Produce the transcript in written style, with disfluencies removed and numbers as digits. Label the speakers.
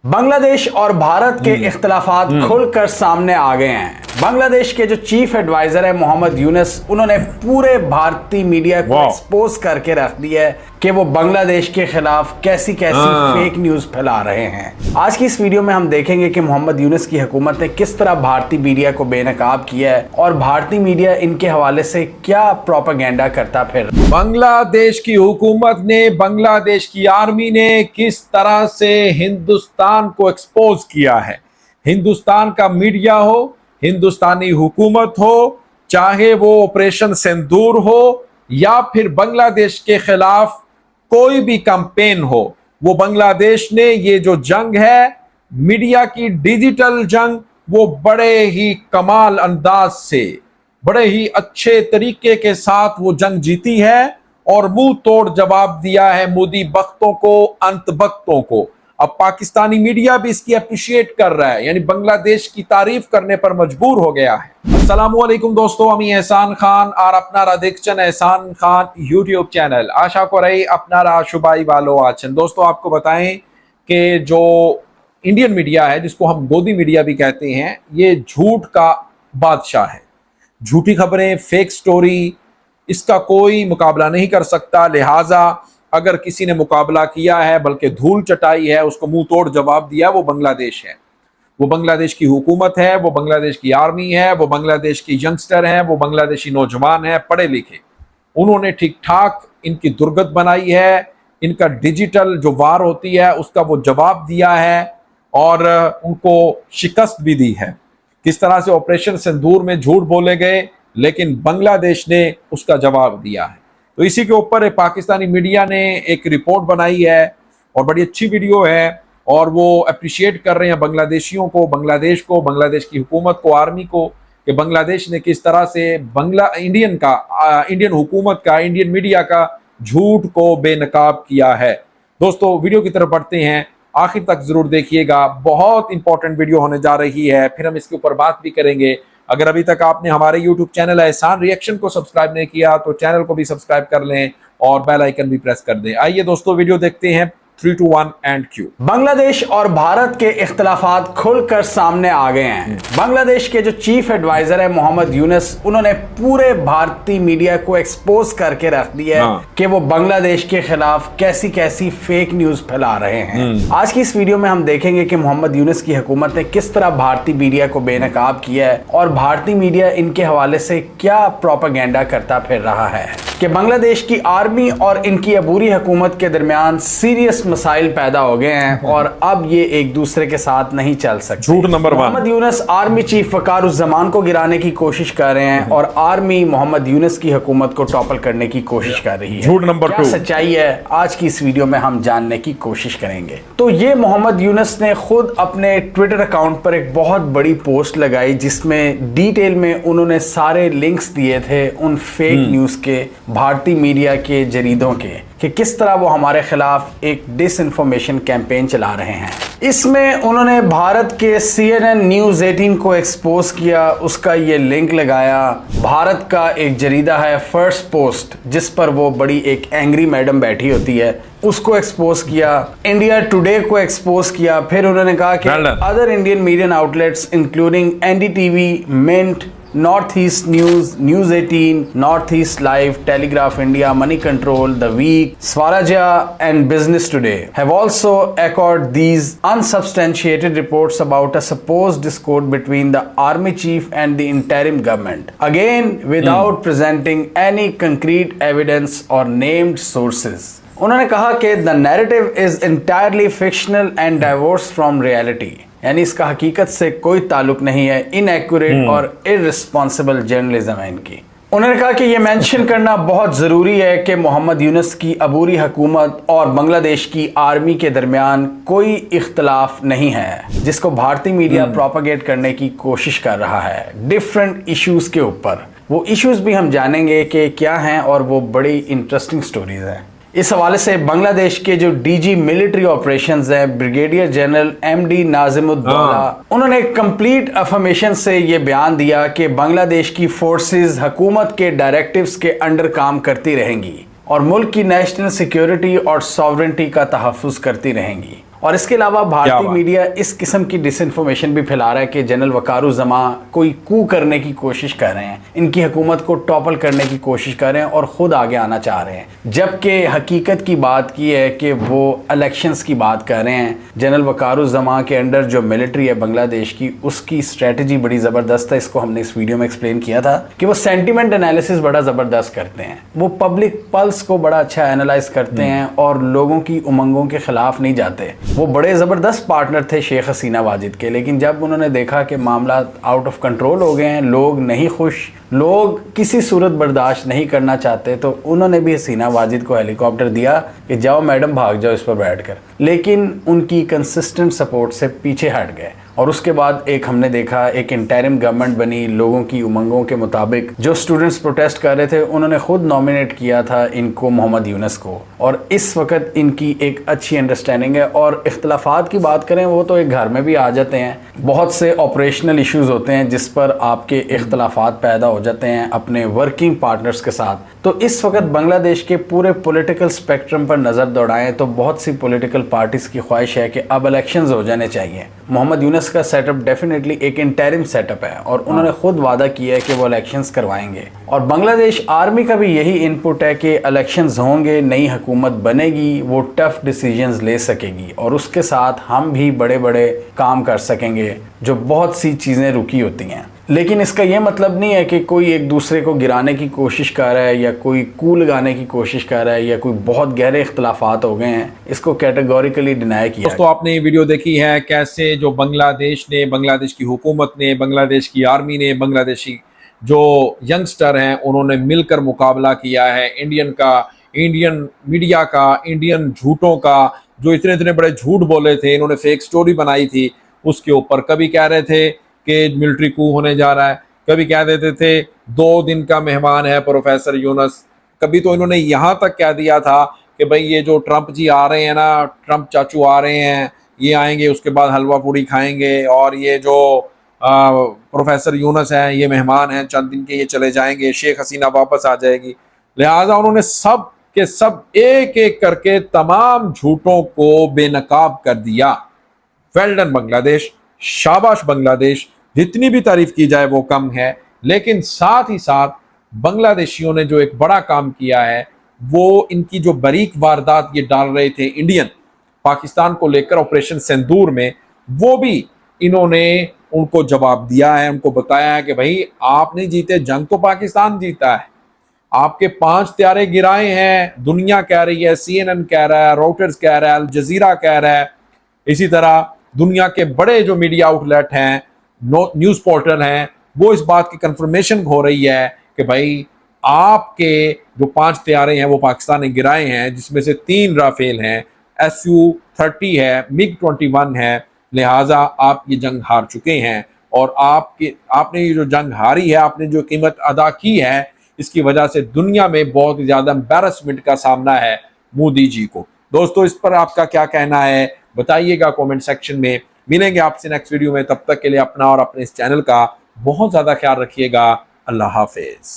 Speaker 1: बांग्लादेश और भारत के इख्तिलाफात खुलकर सामने आ गए हैं। बांग्लादेश के जो चीफ एडवाइजर है मोहम्मद यूनुस, उन्होंने पूरे भारतीय मीडिया को एक्सपोज करके रख दिया है कि वो बांग्लादेश के खिलाफ कैसी फेक न्यूज फैला रहे हैं। आज की इस वीडियो में हम देखेंगे कि मोहम्मद यूनुस की हुकूमत ने किस तरह भारतीय मीडिया को बेनकाब किया है और भारतीय मीडिया इनके हवाले से क्या प्रोपेगेंडा करता फिर।
Speaker 2: बांग्लादेश की हुकूमत ने, बांग्लादेश की आर्मी ने किस तरह से हिंदुस्तान को एक्सपोज किया है। हिंदुस्तान का मीडिया हो, हिंदुस्तानी हुकूमत हो, चाहे वो ऑपरेशन सिंदूर हो या फिर बांग्लादेश के खिलाफ कोई भी कैंपेन हो, वो बांग्लादेश ने ये जो जंग है मीडिया की डिजिटल जंग, वो बड़े ही कमाल अंदाज से, बड़े ही अच्छे तरीके के साथ वो जंग जीती है और मुंह तोड़ जवाब दिया है मोदी बख्तों को, अंत बख्तों को। अब पाकिस्तानी मीडिया भी इसकी अप्रिशिएट कर रहा है, यानी बांग्लादेश की तारीफ करने पर मजबूर हो गया है। अस्सलामुअलैकुम दोस्तों, আমি এহসান খান আর আপনারা দেখছেন এহসান খান यूट्यूब चैनल। आशा করি আপনারা সবাই ভালো আছেন। दोस्तों आपको बताएं कि जो इंडियन मीडिया है, जिसको हम गोदी मीडिया भी कहते हैं, ये झूठ का बादशाह है। झूठी खबरें, फेक स्टोरी, इसका कोई मुकाबला नहीं कर सकता। लिहाजा अगर किसी ने मुकाबला किया है, बल्कि धूल चटाई है, उसको मुंह तोड़ जवाब दिया, वो बांग्लादेश है, वो बांग्लादेश की हुकूमत है, वो बांग्लादेश की आर्मी है, वो बांग्लादेश की यंगस्टर हैं, वो बांग्लादेशी नौजवान हैं, पढ़े लिखे। उन्होंने ठीक ठाक इनकी दुर्गत बनाई है, इनका डिजिटल जो वार होती है उसका वो जवाब दिया है और उनको शिकस्त भी दी है। किस तरह से ऑपरेशन सिंदूर में झूठ बोले गए, लेकिन बांग्लादेश ने उसका जवाब दिया है। तो इसी के ऊपर पाकिस्तानी मीडिया ने एक रिपोर्ट बनाई है और बड़ी अच्छी वीडियो है और वो अप्रिशिएट कर रहे हैं बांग्लादेशियों को, बांग्लादेश को, बांग्लादेश की हुकूमत को, आर्मी को, कि बांग्लादेश ने किस तरह से इंडियन हुकूमत का, इंडियन मीडिया का झूठ को बेनकाब किया है। दोस्तों वीडियो की तरफ बढ़ते हैं, आखिर तक जरूर देखिएगा, बहुत इंपॉर्टेंट वीडियो होने जा रही है। फिर हम इसके ऊपर बात भी करेंगे। अगर अभी तक आपने हमारे YouTube चैनल एहसान रिएक्शन को सब्सक्राइब नहीं किया तो चैनल को भी सब्सक्राइब कर लें और बेल आइकन भी प्रेस कर दें। आइए दोस्तों वीडियो देखते हैं। 3, 2, 1 एंड क्यू।
Speaker 1: बांग्लादेश और भारत के इख्तिलाफात खुलकर सामने आ गए हैं। बांग्लादेश के जो चीफ एडवाइजर है मोहम्मद यूनुस, उन्होंने पूरे भारतीय मीडिया को एक्सपोज करके रख दिया है कि वो बांग्लादेश के खिलाफ कैसी फेक न्यूज फैला रहे हैं। आज की इस वीडियो में हम देखेंगे कि मोहम्मद यूनुस की हुकूमत ने किस तरह भारतीय मीडिया को बेनकाब किया है और भारतीय मीडिया इनके हवाले से क्या प्रोपेगेंडा करता फिर रहा है कि बांग्लादेश की आर्मी और इनकी अबूरी हुकूमत के दरमियान सीरियस मसाइल पैदा हो गए हैं और अब ये एक दूसरे के साथ नहीं चल सकते।
Speaker 2: झूठ number 1।
Speaker 1: Mohammad Yunus army chief Waqaruzzaman को गिराने की कोशिश कर रहे हैं और आर्मी मोहम्मद यूनुस की हुकूमत को टॉपल करने की कोशिश कर रही है।
Speaker 2: झूठ नंबर 2।
Speaker 1: क्या सच्चाई है, आज की इस वीडियो में हम जानने की कोशिश करेंगे। तो ये मोहम्मद यूनुस ने खुद अपने ट्विटर अकाउंट पर एक बहुत बड़ी पोस्ट लगाई जिसमें डिटेल में उन्होंने सारे लिंक्स दिए थे उन फेक न्यूज के, भारतीय मीडिया के जरीदों के, कि किस तरह वो हमारे खिलाफ एक डिसइंफॉर्मेशन कैंपेन चला रहे हैं। इसमें उन्होंने भारत के CNN न्यूज़ 18 को एक्सपोज किया, उसका ये लिंक लगाया। भारत का एक जरीदा है फर्स्ट पोस्ट, जिस पर वो बड़ी एक एंग्री मैडम बैठी होती है, उसको एक्सपोज किया। इंडिया टुडे को एक्सपोज किया। फिर उन्होंने कहा कि other Indian media outlets including NDTV, Mint, North East News, News 18, North East Live, Telegraph India, Money Control, the Week, Swarajya and Business Today have also echoed these unsubstantiated reports about a supposed discord between the army chief and the interim government, again without presenting any concrete evidence or named sources. उन्होंने कहा कि the narrative is entirely fictional and divorced from reality, यानी इसका हकीकत से कोई ताल्लुक नहीं है, इनएक्यूरेट और इररिस्पॉन्सिबल जर्नलिज्म है इनकी। उन्होंने कहा कि यह मेंशन करना बहुत ज़रूरी है कि मोहम्मद यूनुस की अबूरी हुकूमत और बांग्लादेश की आर्मी के दरमियान कोई इख्तलाफ नहीं है, जिसको भारतीय मीडिया प्रोपेगेट करने की कोशिश कर रहा है डिफरेंट इश्यूज़ के ऊपर। वो इश्यूज़ भी हम जानेंगे कि क्या हैं और वो बड़ी इंटरेस्टिंग स्टोरीज हैं। इस हवाले से बांग्लादेश के जो DG मिलिट्री ऑपरेशंस हैं, ब्रिगेडियर जनरल MD नाजिमुद्दौला, उन्होंने कंप्लीट अफर्मेशन से ये बयान दिया कि बांग्लादेश की फोर्सेस हुकूमत के डायरेक्टिव्स के अंडर काम करती रहेंगी और मुल्क की नेशनल सिक्योरिटी और सॉवरेंटी का तहफ़्फ़ुज़ करती रहेंगी और इसके अलावा भारतीय
Speaker 2: बात।
Speaker 1: मीडिया इस किस्म की डिसइंफॉर्मेशन भी फैला रहा है कि जनरल वकारुज़्ज़मा कोई कू करने की कोशिश कर रहे हैं, इनकी हुकूमत को टॉपल करने की कोशिश कर रहे हैं और ख़ुद आगे आना चाह रहे हैं, जबकि हकीकत की बात की है कि वो इलेक्शंस की बात कर रहे हैं। जनरल वकारुज़्ज़मा के अंडर जो मिलिट्री है बांग्लादेश की, उसकी स्ट्रेटजी बड़ी ज़बरदस्त है। इसको हमने इस वीडियो में एक्सप्लेन किया था कि वो सेंटिमेंट एनालिसिस बड़ा ज़बरदस्त करते हैं, वो पब्लिक पल्स को बड़ा अच्छा एनालाइज करते हैं और लोगों की उमंगों के खिलाफ नहीं जाते। वो बड़े ज़बरदस्त पार्टनर थे शेख हसीना वाजिद के, लेकिन जब उन्होंने देखा कि मामला आउट ऑफ कंट्रोल हो गए हैं, लोग नहीं खुश, लोग किसी सूरत बर्दाश्त नहीं करना चाहते, तो उन्होंने भी हसीना वाजिद को हेलीकॉप्टर दिया कि जाओ मैडम, भाग जाओ इस पर बैठकर। लेकिन उनकी कंसिस्टेंट सपोर्ट से पीछे हट गए और उसके बाद हमने देखा एक इंटरिम गवर्नमेंट बनी लोगों की उमंगों के मुताबिक। जो स्टूडेंट्स प्रोटेस्ट कर रहे थे उन्होंने खुद नॉमिनेट किया था इनको, मोहम्मद यूनुस को, और इस वक्त इनकी एक अच्छी अंडरस्टैंडिंग है। और इख्तलाफात की बात करें, वो तो एक घर में भी आ जाते हैं, बहुत से ऑपरेशनल इश्यूज होते हैं जिस पर आपके इख्तलाफात पैदा हो जाते हैं अपने वर्किंग पार्टनर्स के साथ। तो इस वक्त बांग्लादेश के पूरे पॉलिटिकल स्पेक्ट्रम पर नज़र दौड़ाएं तो बहुत सी पॉलिटिकल पार्टीज़ की ख्वाहिश है कि अब इलेक्शंस हो जाने चाहिए। मोहम्मद यूनुस का सेटअप डेफिनेटली एक इंटरिम सेटअप है और उन्होंने खुद वादा किया है कि वो इलेक्शंस करवाएंगे। और बांग्लादेश आर्मी का भी यही इनपुट है कि इलेक्शंस होंगे, नई हुकूमत बनेगी, वो टफ डिसीजंस ले सकेगी और उसके साथ हम भी बड़े बड़े काम कर सकेंगे, जो बहुत सी चीज़ें रुकी होती हैं। लेकिन इसका ये मतलब नहीं है कि कोई एक दूसरे को गिराने की कोशिश कर रहा है या कोई कू लगाने की कोशिश कर रहा है या कोई बहुत गहरे इख्तलाफात हो गए हैं, इसको कैटेगोरिकली डिनाई किया।
Speaker 2: दोस्तों, आपने ये वीडियो देखी है कैसे जो बांग्लादेश ने, बांग्लादेश की हुकूमत ने, बांग्लादेश की आर्मी ने, बांग्लादेशी जो यंगस्टर हैं उन्होंने मिलकर मुकाबला किया है इंडियन मीडिया का, इंडियन झूठों का, जो इतने इतने बड़े झूठ बोले थे, इन्होंने फेक स्टोरी बनाई थी उसके ऊपर। कभी कह रहे थे कि मिलिट्री कू होने जा रहा है, कभी कह देते थे 2 दिन का मेहमान है प्रोफेसर यूनुस, कभी तो इन्होंने यहाँ तक कह दिया था कि भाई ये जो ट्रंप जी आ रहे हैं ना, ट्रंप चाचू आ रहे हैं, ये आएंगे उसके बाद हलवा पूड़ी खाएंगे और ये जो प्रोफेसर यूनुस हैं ये मेहमान हैं, चंद दिन के, ये चले जाएंगे, शेख हसीना वापस आ जाएगी। लिहाजा उन्होंने सब के सब एक एक करके तमाम झूठों को बेनकाब कर दिया। वेल डन बांग्लादेश, शाबाश बांग्लादेश, जितनी भी तारीफ की जाए वो कम है। लेकिन साथ ही साथ बांग्लादेशियों ने जो एक बड़ा काम किया है, वो इनकी जो बारीक वारदात ये डाल रहे थे इंडियन पाकिस्तान को लेकर ऑपरेशन सिंदूर में, वो भी इन्होंने उनको जवाब दिया है, उनको बताया है कि भाई आप नहीं जीते, जंग तो पाकिस्तान जीता है, आपके 5 त्यारे गिराए हैं, दुनिया कह रही है, CNN कह रहा है, रॉयटर्स कह रहा है, अल जजीरा कह रहा है, इसी तरह दुनिया के बड़े जो मीडिया आउटलेट हैं, न्यूज़ पोर्टल हैं, वो इस बात की कंफर्मेशन हो रही है कि भाई आपके जो 5 त्यारे हैं वो पाकिस्तान ने गिराए हैं, जिसमें से 3 राफेल हैं, Su-30 है, MiG-21 है। लिहाजा आप ये जंग हार चुके हैं और आपने ये जो जंग हारी है, आपने जो कीमत अदा की है, इसकी वजह से दुनिया में बहुत ज़्यादा एम्बैरसमेंट का सामना है मोदी जी को। दोस्तों, इस पर आपका क्या कहना है बताइएगा कमेंट सेक्शन में। मिलेंगे आपसे नेक्स्ट वीडियो में, तब तक के लिए अपना और अपने इस चैनल का बहुत ज़्यादा ख्याल रखिएगा। अल्लाह हाफिज।